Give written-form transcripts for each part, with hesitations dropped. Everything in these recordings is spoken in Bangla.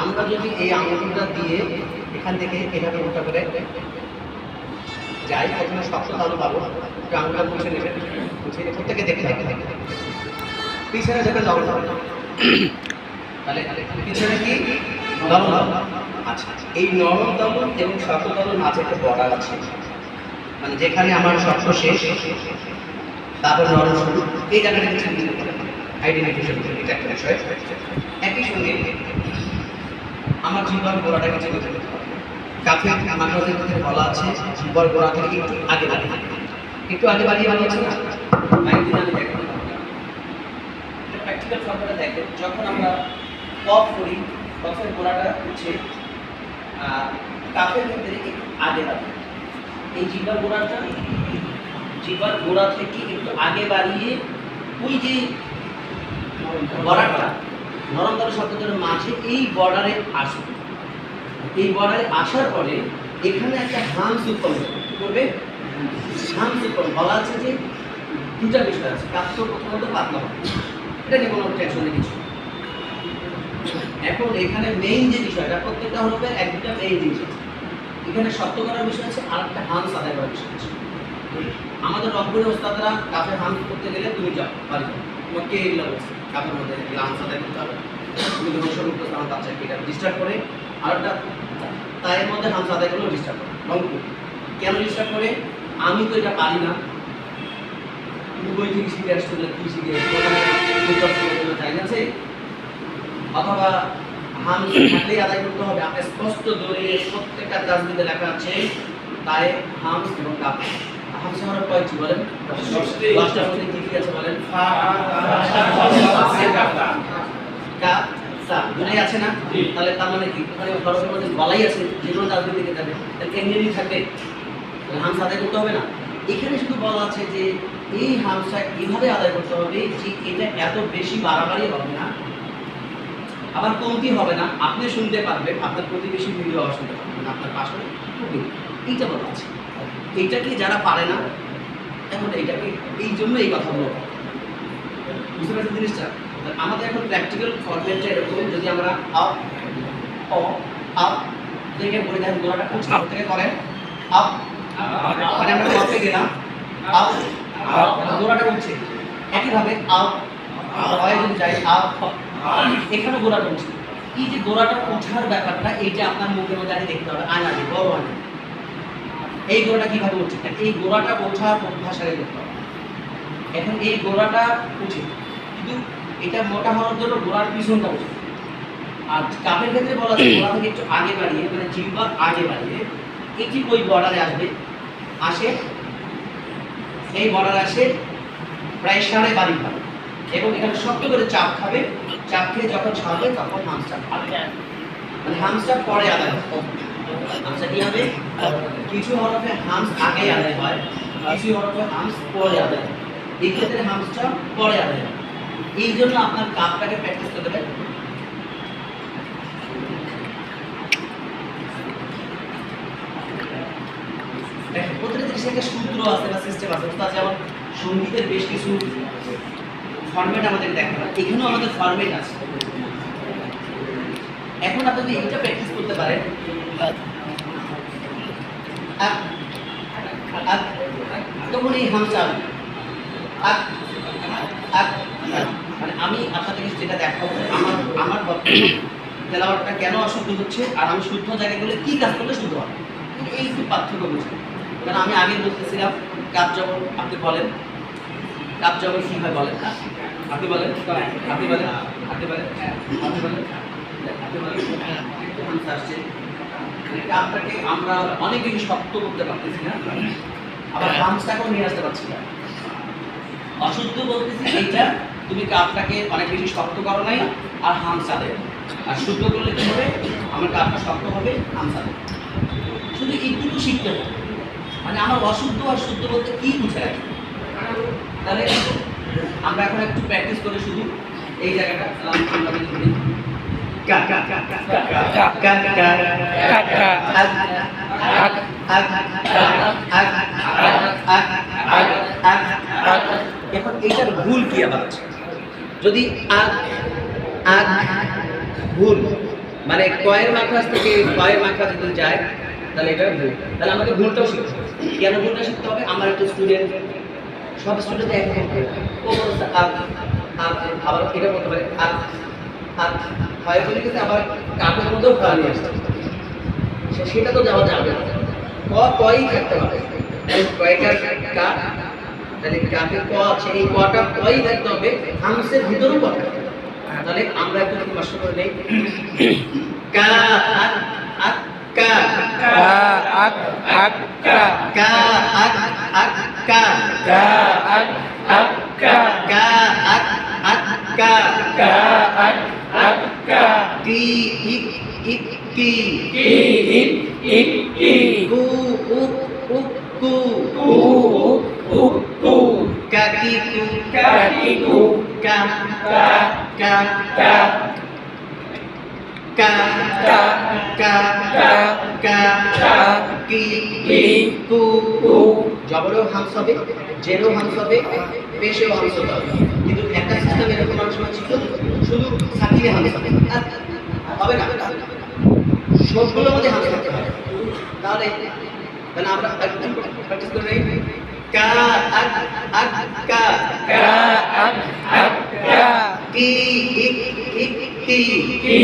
আমরা যদি এই আঙুলটা দিয়ে এখান থেকে এভাবে উল্টা করে যাই, প্রথমে শক্ত তালু পাবো, একটু আঙুলটা মুছে নেবেন, মুছে প্রত্যেকে দেখে পিছনে যাবেন নরম হবে, তাহলে পিছনে কি নরম হবে। আচ্ছা, এই নরম তালু এবং শক্ত তালুর মাঝে একটা বর্ডার আছে, মানে যেখানে আমার শক্ত শেষ তারপর নরম শুরু, এই জায়গাটা কিছু আইডেন্টিফিকেশন, এটা একটা বিষয়। একই সঙ্গে আমার জিহ্বার গোড়াটাকে চেপে দিতে হবে। কাফে মাখরাজের মধ্যে বলা আছে জিহ্বার গোড়া থেকে একটু আগে বাড়িয়ে, একটু আগে বাড়িয়ে বানিয়েছে না, একদিন আমি দেখেন প্র্যাকটিক্যাল ফর্মটা দেখেন, যখন আমরা কফ করি কফের গোড়াটা হচ্ছে কাফের ক্ষেত্রে একটু আগে বাড়িয়ে, এই জিহ্বার গোড়াটা জিহ্বার গোড়া থেকে একটু আগে বাড়িয়ে ওই যে বর্ডারটা নরম তালু শক্ত তালুর মাঝে এই বর্ডারে আসবে। এই বর্ডারে আসার পরে এখানে একটা হামস উৎপন্ন করবে। হামস উৎপন্ন বলা আছে যে দুটা বিষয় আছে, কাপ্ত প্রথমত পাতলা হবে, এটা নিয়ে কোনো টেনশন নেই কিছু। এখন এখানে মেইন যে বিষয়টা প্রত্যেকটা হবে এক দুটা মেইন জিনিস আছে, এখানে শক্ত করার বিষয় আছে আর একটা হামস আদায় করার বিষয় আছে। আমাদের রংপুরের ওস্তাদরা কাপে হামস করতে গেলে তুমি যাও বাড়ি যাও, তোমার কে এগুলো বলছে কাপের মধ্যে হামস আদায় করতে হবে, তুমি যখন শুরু করতে আমার বাচ্চাকে এটা ডিস্টার্ব করে, আর একটা তাইয়ের মধ্যে হামস আদায় করলেও ডিস্টার্ব করে। রংপুর কেন ডিস্টার্ব করে? আমি তো এটা পারি না, কিন্তু বই থেকে শিখে আসতে কি শিখে চাই আছে, অথবা হামস থাকলেই আদায় করতে হবে। আপনি স্পষ্ট ধরে প্রত্যেকটা তাজবিদে লেখা আছে তাই হামস এবং কাপ। হামস হওয়ার কয়টি বলেন? 10টা মধ্যে কি কি আছে বলেন? কাপ সা দুটোই আছে না? তাহলে তার মানে কি ওখানে হরফের মধ্যে গলাই আছে, যেগুলো তাজবিদ থেকে যাবে তাহলে এমনি থাকবে, তাহলে হামস আদায় করতে হবে না। এখানে শুধু বলা আছে যে এই হামসটা এভাবে আদায় করতে হবে যে এটা এত বেশি বাড়াবাড়ি হবে না, আবার কমতি হবে না, আপনি শুনতে পারবেন, আপনার প্রতিবেশী ভিডিও আওয়াজ শুনতে পারবেন, আপনার পাশে এইটা বলা আছে। এইটাকে যারা পারে না এখন এইটাকে এই জন্য এই কথাগুলো বুঝতে পারছেন জিনিসটা। আমাদের এখন প্র্যাকটিক্যাল ফরম্যাটটা এরকম, যদি আমরা আপ অ আপ থেকে বলে দেখেন গোড়াটা কোন থেকে করেন আপ, মানে আমরা কপে গেলাম আপ গোড়াটা উঠছে, একইভাবে আপ হয় যদি যাই আপ এখানে গোড়াটা উঠছে। এই যে গোড়াটা ওঠার ব্যাপারটা এইটা আপনার মুখের মধ্যে আগে দেখতে হবে, আয়না দিয়ে বড় আয়না, এই গোড়াটা কিভাবে উঠছে, এই গোড়াটা ওঠার ভাষায় দেখতে হবে। এখন এই গোড়াটা উঠে, কিন্তু এটা মোটা হওয়ার জন্য গোড়ার পিছনটা উঠে। আর কাপের ক্ষেত্রে বলা যায় গোড়া থেকে একটু আগে বাড়িয়ে, মানে জিহ্বা আগে বাড়িয়ে এটি ওই বর্ডারে আসবে, আসে এই বর্ডারে আসে প্রায় 12.5 ভাগ, এবং এখানে শক্ত করে চাপ খাবে, চাপ খেয়ে যখন ছাড়বে তখন হামসটা খাবে, মানে হামসটা পরে আদায় হবে। হামসটা কি হবে? কিছু হরফে হামস আগে আদায় হয়, কিছু হরফে হামস পরে আদায় হয়, এই ক্ষেত্রে হামসটা পরে আদায় হয়। এই জন্য আপনার কাপটাকে প্র্যাকটিস করতে হবে। প্রত্যেকটা জিনিসের একটা সূত্র আছে বা সিস্টেম আছে, যেমন সঙ্গীতের বেশ কিছু ফরম্যাট আমাদের দেখা হয়, এখানেও আমাদের ফরম্যাট আছে। এখন আপনি যদি এইটা প্র্যাকটিস করতে পারেন, তখন এই হামসা মানে আমি আপনাদেরকে যেটা দেখাবো আমার তেলাওয়াতটা কেন অশুদ্ধ হচ্ছে আর আমি শুদ্ধ জায়গায় গেলে কি কাজ করলে শুদ্ধ হবে, এই একটু পার্থক্য বুঝতে। কারণ আমি আগে বলতেছিলাম কাপ জবর, আপনি বলেন কাপ জবর কি হয় বলেন, আপনি বলেন, আপনি বলেন, আপনি বলেন, আপনি বলেন, আপনি বলেন, হামসা আসছে, কাপটাকে আমরা অনেক বেশি শক্ত করতে পারতেছি না, আবার হামসটাকেও নিয়ে আসতে পারছি না। অশুদ্ধ বলতেছি এইটা তুমি কাপটাকে অনেক বেশি শক্ত করো নাই আর হামসা দেবে, আর শুদ্ধ করলে কি হবে, আমার কাপটা শক্ত হবে, হামসা দেবে। শুধু এইটুকু শিখতে হবে, মানে আমার অশুদ্ধ আর শুদ্ধ বলতে কি বুঝে রাখি। তাহলে আমরা এখন একটু প্র্যাকটিস করে শুধু এই জায়গাটা এখন এইটার ভুল কি আবার আছে, যদি ভুল মানে কয়ের মাখরাজ থেকে কয়ের মাখরাজ যদি যায় তাহলে এটা ভুল। তাহলে আমাকে ভুলটাও শিখতে হবে। কেন ভুলটা শিখতে হবে? আমার একটা স্টুডেন্ট, সব স্টুডেন্ট এক ও বলছে আবার এটা বলতে পারে হয় বলে কিন্তু আবার কাপের মধ্যেও খাওয়া নিয়ে আসছে, সেটা তো যাওয়া যাবে না। কই থাকতে হবে, কয়টার কা, তাহলে কাপে ক আছে, এই কটা কই থাকতে হবে, হামসের ভিতরেও ক থাকতে হবে। তাহলে আমরা একটু কষ্ট করে নেই, কা আক আক কা, কা আক আক কা, কা আক আক কা, কা আক আক কা, কা আক আক কা, কা আক আক কা, কি ইক ইক কি, কি ইক ইক কি, কু উক উক কু, কু উক উক কু, কা কি কু, কা কি কু, কা কা কা কা কা কা কা কা কা কা কি কি কু কু, জবরেও হামস হবে, জেরেও হামস হবে, পেশেও হামস হবে। কিন্তু একটা সিস্টেম এরকম অনেক সময় ছিল শুধু সাকিনে হামস হবে, হবে না, সবগুলোর মধ্যে হামস থাকতে হবে। তাহলে তাহলে আমরা প্র্যাকটিস করে নেই, কা আক আক কা, কা আক আক কা, কি ইক ইক কি, কি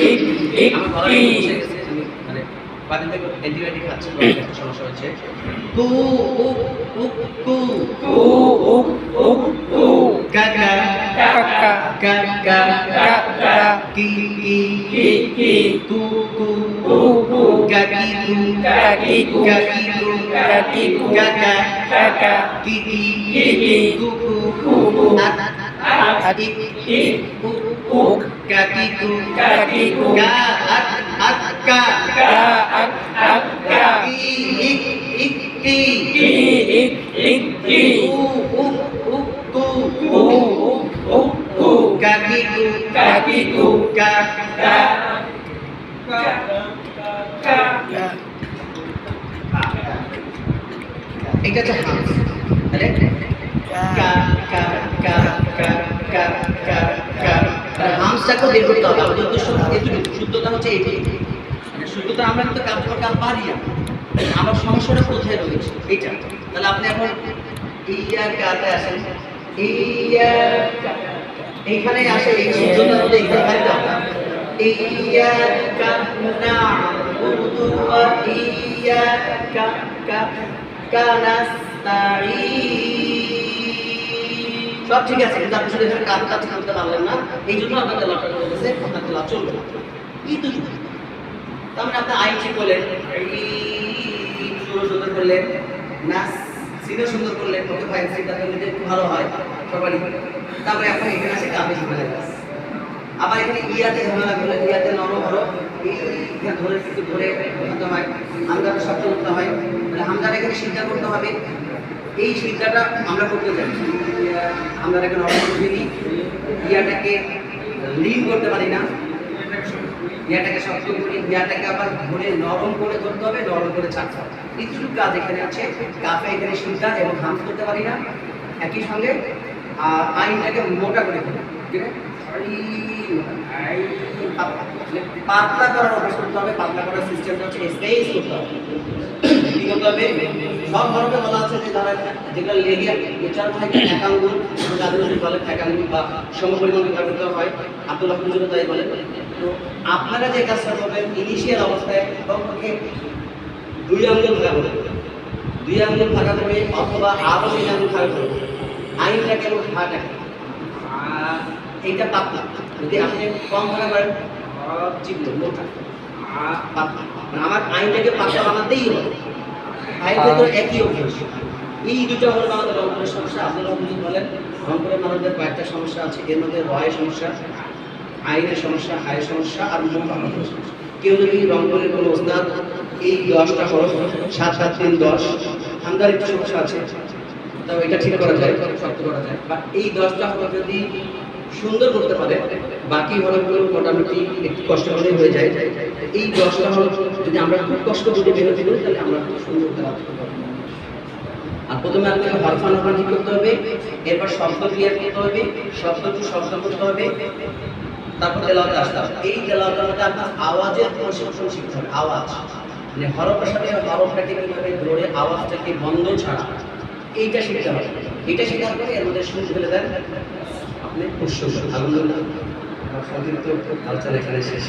ইক ইক আমার গলা কি, বসে গেছে, আমি মানে কদিন থেকে অ্যান্টিবায়োটিক খাচ্ছি, একটা সমস্যা হচ্ছে। কু উক উক কু, কু উক উক কু, কা কা কা কা কা কা কা কা, কি কি কি কি, কু কু কু কু, কা কি কু, কা কি কু, কা কি কু, কা কি কু, কা কা কা কা, কি কি কি কি, কু কু কু কু, আক আক ইক ইক উক উক, কা কি কু, কা কি কু, কা আক আক কা, কা আক আক কা, কি ইক ইক কি, কি ইক ইক কি, কু উক উক কু, কু উক উক কু, কা কি কু, কা কি কু, কা কা কা কা কা, এটা হচ্ছে হামস। তাহলে কা কা কা কা কা কা কা, হামসটাকে বের করতে হবে। আমাদের উদ্দেশ্য এটুকু, শুদ্ধতা হচ্ছে এটি। মানে শুদ্ধতা আমরা কিন্তু কাজ করে কাজ পারি না, আমার সমস্যাটা কোথায় রয়েছে এইটা। তাহলে আপনি এখন ইয়া কাতে আসেন, ইয়া এইখানে আসে, এই শুদ্ধতা হতে এখানে পাইতে হবে। ইয়া কা না উদু ওয়া ইয়া কা কা সব ঠিক আছে, কিন্তু আপনি শুধু এখানে কাজটা ঠিক করতে পারলেন না, এই জন্য আপনাদের লাভটা বলতেছে, আপনাদের লাভ চলবে না। এই তো তার মানে আপনি আইন ঠিক করলেন, সুন্দর করলেন, নাচ সিনও সুন্দর করলেন, ওকে ফাইন সিনটা করলে একটু ভালো হয় সবারই। তারপরে এখন এখানে আসে কাপে ঝামেলা গাছ, আবার এখানে ইয়াতে ঝামেলা করলেন, ইয়াতে নরম হলো, এইখানে ধরে একটু ধরে করতে হয়, হামজাটা শব্দ করতে হয়, মানে হামজাটা এখানে সিদ্ধা করতে হবে। এই সিদ্ধাটা আমরা করতে চাই, আমরা এখানে নরম করে দিই, ইয়াটাকে লিন করতে পারি না, ইয়াটাকে শক্ত করে, ইয়াটাকে আবার ধরে নরম করে ধরতে হবে, নরম করে ছাড়তে হবে। কিছু কাজ এখানে আছে, কাফে এখানে সিদ্ধা এবং হামস করতে পারি না, একই সঙ্গে আইনটাকে মোটা করে ফেলি, ঠিক আছে, পাতলা করার অভ্যাস করতে হবে। পাতলা করার সিস্টেমটা হচ্ছে স্পেস করতে হবে। কি করতে হবে? সব ধরনের বলা আছে যে ধরেন যেগুলো লেগে উচ্চারণ হয় একাঙ্গুল, যাদের বলে একাঙ্গুল বা সমপরিমাণ ব্যবহার করতে হয়, আব্দুল্লাহ হুজুর তাই বলে। তো আপনারা যে কাজটা করবেন ইনিশিয়াল অবস্থায় কমপক্ষে 2 আঙ্গুল ভাগা করবেন, 2 আঙ্গুল ভাগা করবে অথবা আরও 3 আঙ্গুল ভাগা করবে। আইনটা কেমন ভাগা, এইটা পাতলা। যদি আপনি কম ভাগা করেন চিপলো মোটা পাতলা, মানে আমার আইনটাকে পাতলা বানাতেই হবে। আইন তো একই অভ্যাস। এই দুটো হলো আমাদের রংপুরের সমস্যা। আপনারা হুজুর বলেন রংপুরের মানুষদের কয়েকটা সমস্যা আছে, এর মধ্যে রয়ের সমস্যা, আইনের সমস্যা, হায়ের সমস্যা আর মোটা সমস্যা। কেউ যদি রংপুরের কোনো ওস্তাদ এই 10টা হরফ 7 7 3 10 আমাদের একটু সমস্যা আছে, তাও এটা ঠিক করা যায়, শক্ত করা যায়। বা এই 10টা হরফ যদি সুন্দর করতে পারে, বাকি হরফগুলো মোটামুটি একটু কষ্ট করে হয়ে যায়। এই 10টা হরফ যদি আমরা খুব কষ্ট করে মেহনতি করি তাহলে আমরা খুব সুন্দর করে করতে পারবো। আর প্রথমে আপনাকে হরফানফা ঠিক করতে হবে, এরপর শব্দ ক্লিয়ার করতে হবে, শব্দ টু শব্দ করতে হবে, তারপর তেলাওয়াতে আসতে হবে। এই তেলাওয়াতের মধ্যে আপনার আওয়াজের প্রশিক্ষণ শিখতে হবে। আওয়াজ মানে হরফের সাথে হরফটাকে কিভাবে ধরে আওয়াজটাকে বন্ধ ছাড়া এইটা শিখতে হবে। এটা শেখার পরে এর মধ্যে সুর ফেলে দেন আপনি খুব সুন্দর। আলহামদুলিল্লাহ, আমার সংক্ষিপ্ত আলোচনা এখানে শেষ।